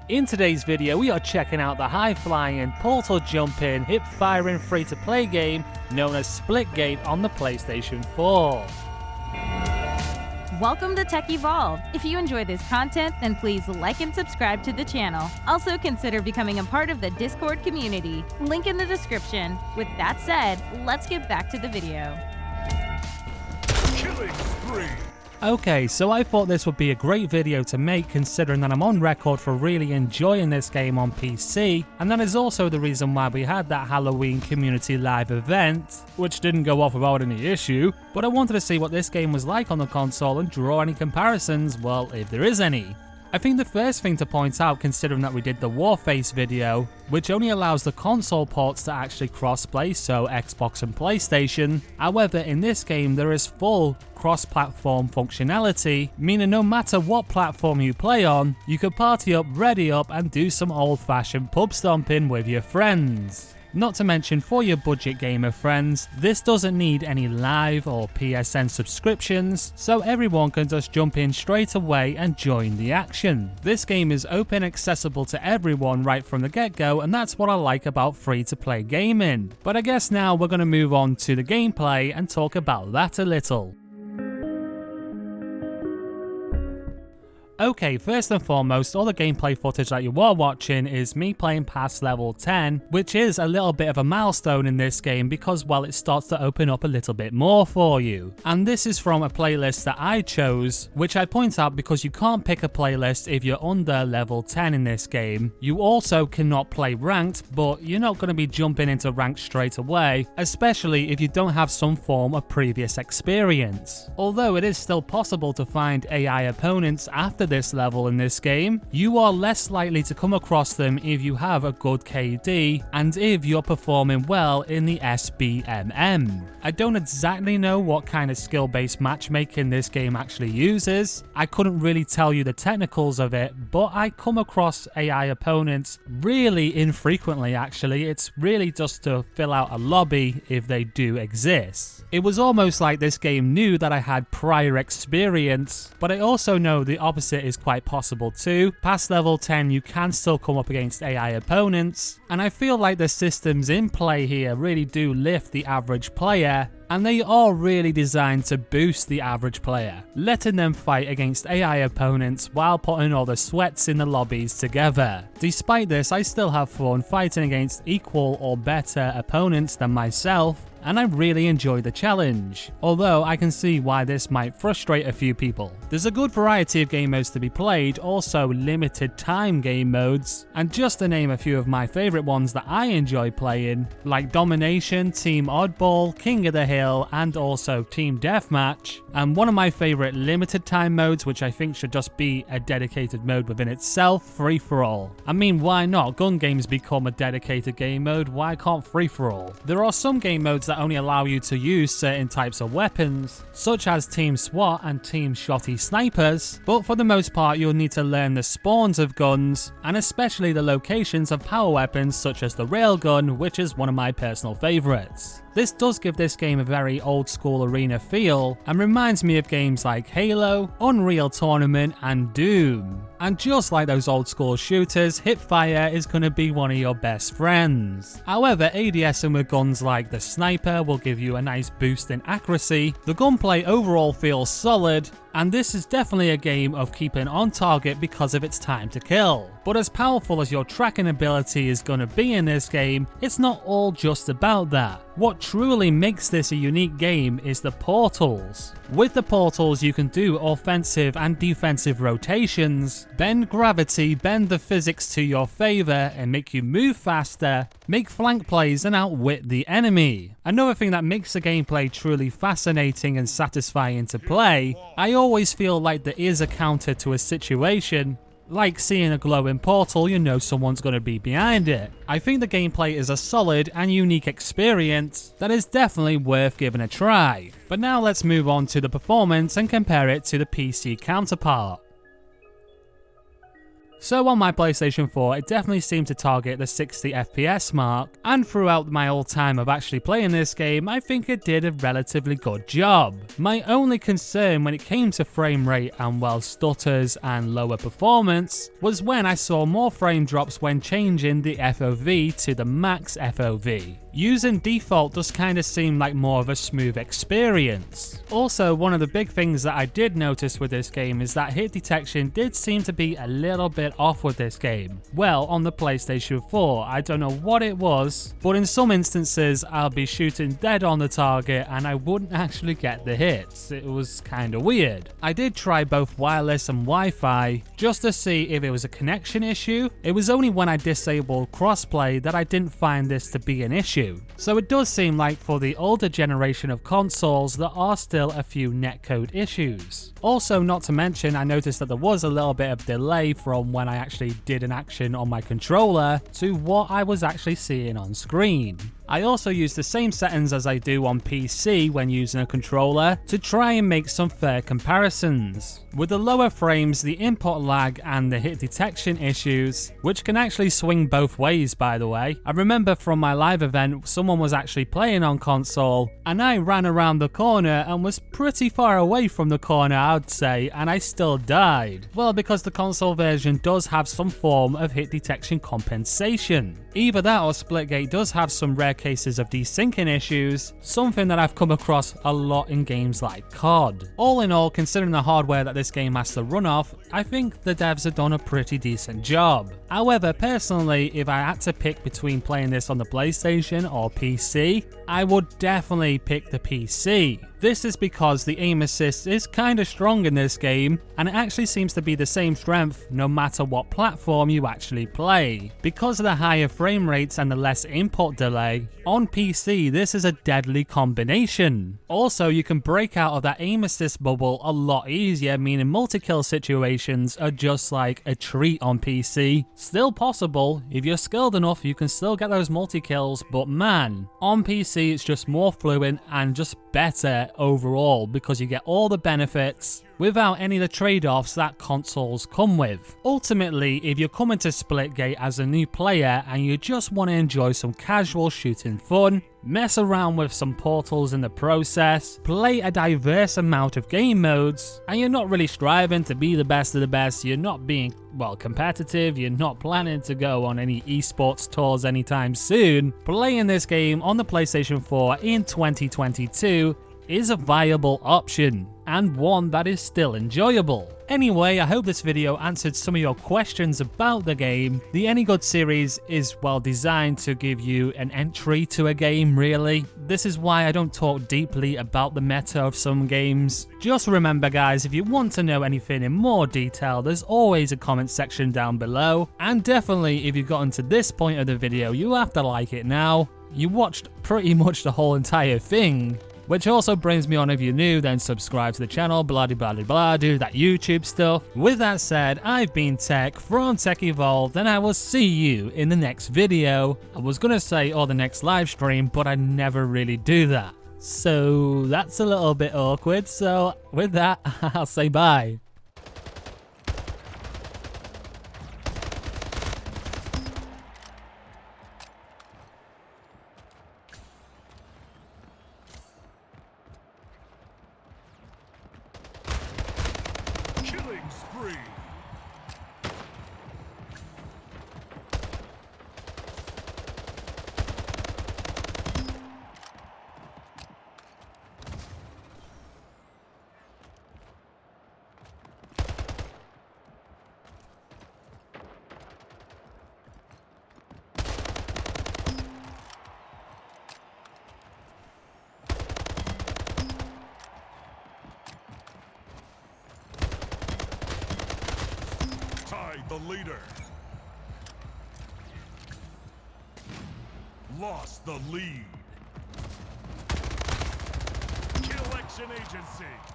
In today's video, we are checking out the high-flying, portal-jumping, hip-firing free-to-play game known as Splitgate on the PlayStation 4. Welcome to Tek Evolved. If you enjoy this content, then please like and subscribe to the channel. Also consider becoming a part of the Discord community. Link in the description. With that said, let's get back to the video. Killing spree. Okay, so I thought this would be a great video to make considering that I'm on record for really enjoying this game on PC, and that is also the reason why we had that Halloween community live event, which didn't go off without any issue, but I wanted to see what this game was like on the console and draw any comparisons, well, if there is any. I think the first thing to point out, considering that we did the Warface video, which only allows the console ports to actually crossplay, so Xbox and PlayStation. However, in this game there is full cross-platform functionality, meaning no matter what platform you play on, you can party up, ready up, and do some old-fashioned pub stomping with your friends. Not to mention, for your budget gamer friends, this doesn't need any live or PSN subscriptions, so everyone can just jump in straight away and join the action. This game is open accessible to everyone right from the get-go, and that's what I like about free-to-play gaming. But I guess now we're going to move on to the gameplay and talk about that a little. Okay, first and foremost, all the gameplay footage that you are watching is me playing past level 10, which is a little bit of a milestone in this game because, well, it starts to open up a little bit more for you. And this is from a playlist that I chose, which I point out because you can't pick a playlist if you're under level 10 in this game. You also cannot play ranked, but you're not going to be jumping into ranked straight away, especially if you don't have some form of previous experience. Although it is still possible to find AI opponents after this level in this game, you are less likely to come across them if you have a good KD and if you're performing well in the SBMM. I don't exactly know what kind of skill-based matchmaking this game actually uses. I couldn't really tell you the technicals of it, but I come across AI opponents really infrequently actually. It's really just to fill out a lobby if they do exist. It was almost like this game knew that I had prior experience, but I also know the opposite is quite possible too. Past level 10 you can still come up against AI opponents, and I feel like the systems in play here really do lift the average player, and they are really designed to boost the average player, letting them fight against AI opponents while putting all the sweats in the lobbies together. Despite this, I still have fun fighting against equal or better opponents than myself, and I really enjoy the challenge, although I can see why this might frustrate a few people. There's a good variety of game modes to be played, also limited time game modes, and just to name a few of my favourite ones that I enjoy playing, like Domination, Team Oddball, King of the Hill, and also Team Deathmatch, and one of my favourite limited time modes, which I think should just be a dedicated mode within itself, Free For All. I mean, why not? Gun games become a dedicated game mode, why can't Free For All? There are some game modes that only allow you to use certain types of weapons, such as Team SWAT and Team Shotty Snipers, but for the most part you'll need to learn the spawns of guns, and especially the locations of power weapons such as the railgun, which is one of my personal favourites. This does give this game a very old school arena feel and reminds me of games like Halo, Unreal Tournament and Doom. And just like those old school shooters, hipfire is going to be one of your best friends. However, ADSing with guns like the sniper will give you a nice boost in accuracy, the gunplay overall feels solid, and this is definitely a game of keeping on target because of its time to kill. But as powerful as your tracking ability is going to be in this game, it's not all just about that. What truly makes this a unique game is the portals. With the portals you can do offensive and defensive rotations, bend gravity, bend the physics to your favour and make you move faster, make flank plays and outwit the enemy. Another thing that makes the gameplay truly fascinating and satisfying to play, I always feel like there is a counter to a situation. Like seeing a glowing portal, you know someone's going to be behind it. I think the gameplay is a solid and unique experience that is definitely worth giving a try. But now let's move on to the performance and compare it to the PC counterpart. So on my PlayStation 4, it definitely seemed to target the 60 FPS mark, and throughout my whole time of actually playing this game, I think it did a relatively good job. My only concern when it came to frame rate and well stutters and lower performance was when I saw more frame drops when changing the FOV to the max FOV. Using default does kind of seem like more of a smooth experience. Also, one of the big things that I did notice with this game is that hit detection did seem to be a little bit off with this game. Well, on the PlayStation 4, I don't know what it was, but in some instances I'll be shooting dead on the target and I wouldn't actually get the hits. It was kind of weird. I did try both wireless and Wi-Fi just to see if it was a connection issue. It was only when I disabled crossplay that I didn't find this to be an issue. So it does seem like for the older generation of consoles there are still a few netcode issues. Also, not to mention, I noticed that there was a little bit of delay from when I actually did an action on my controller to what I was actually seeing on screen. I also use the same settings as I do on PC when using a controller to try and make some fair comparisons. With the lower frames, the input lag and the hit detection issues, which can actually swing both ways by the way. I remember from my live event someone was actually playing on console and I ran around the corner and was pretty far away from the corner I'd say, and I still died. Well, because the console version does have some form of hit detection compensation. Either that or Splitgate does have some rare cases of desyncing issues, something that I've come across a lot in games like COD. All in all, considering the hardware that this game has to run off, I think the devs have done a pretty decent job. However, personally, if I had to pick between playing this on the PlayStation or PC, I would definitely pick the PC. This is because the aim assist is kinda strong in this game, and it actually seems to be the same strength no matter what platform you actually play. Because of the higher frame rates and the less input delay, on PC this is a deadly combination. Also, you can break out of that aim assist bubble a lot easier, meaning multi-kill situations are just like a treat on PC. Still possible, if you're skilled enough you can still get those multi-kills, but man, on PC it's just more fluid and just better overall because you get all the benefits without any of the trade-offs that consoles come with. Ultimately, if you're coming to Splitgate as a new player and you just want to enjoy some casual shooting fun, mess around with some portals in the process, play a diverse amount of game modes, and you're not really striving to be the best of the best, you're not being, well, competitive, you're not planning to go on any esports tours anytime soon, playing this game on the PlayStation 4 in 2022 is a viable option, and one that is still enjoyable. Anyway, I hope this video answered some of your questions about the game. The Any Good series is well designed to give you an entry to a game, really. This is why I don't talk deeply about the meta of some games. Just remember guys, if you want to know anything in more detail, there's always a comment section down below. And definitely, if you've gotten to this point of the video, you have to like it now. You watched pretty much the whole entire thing. Which also brings me on, if you're new, then subscribe to the channel, blah blah blah blah, do that YouTube stuff. With that said, I've been Tek from Tek Evolved, and I will see you in the next video. I was gonna say, or the next live stream, but I never really do that. So that's a little bit awkward, so with that, I'll say bye. Spree. Tied the leader. Lost the lead. Kill Action Agency.